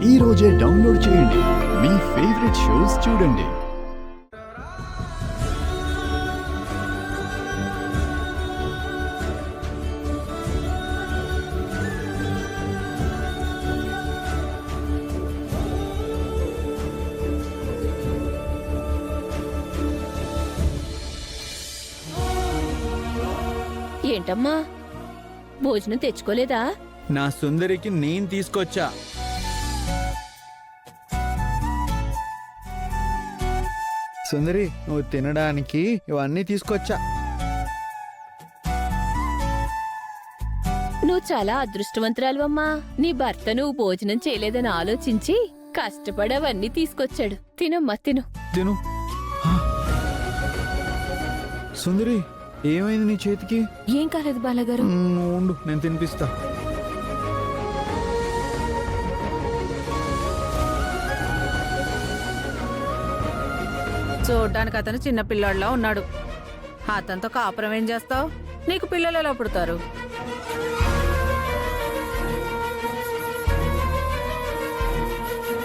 ఈ రోజే డౌన్లోడ్ చేయండి. మీ ఫేవరెట్ షోస్ చూడండి. ఏంటమ్మా, భోజనం తెచ్చుకోలేదా? నా సుందరికి నేను తీసుకొచ్చా. సుందరి, నువ్వు తినడానికి ఇవన్నీ తీసుకొచ్చా. నువ్వు చాలా అదృష్టవంతురాలువమ్మా. నీ భర్త నువ్వు భోజనం చేయలేదని ఆలోచించి కష్టపడి అవన్నీ తీసుకొచ్చాడు. తినమ్మా, తిను. తిను. హా. సుందరి, ఏమైంది నీ చేతికి? ఏం కాలేదు బాలగారు. నువ్వు ఉండు, నేను తినిపిస్తా. చూడ్డానికి అతను చిన్న పిల్లాడిలా ఉన్నాడు. అతనితో కాపురం ఏం చేస్తావు? నీకు పిల్లలు ఎలా పుడతారు?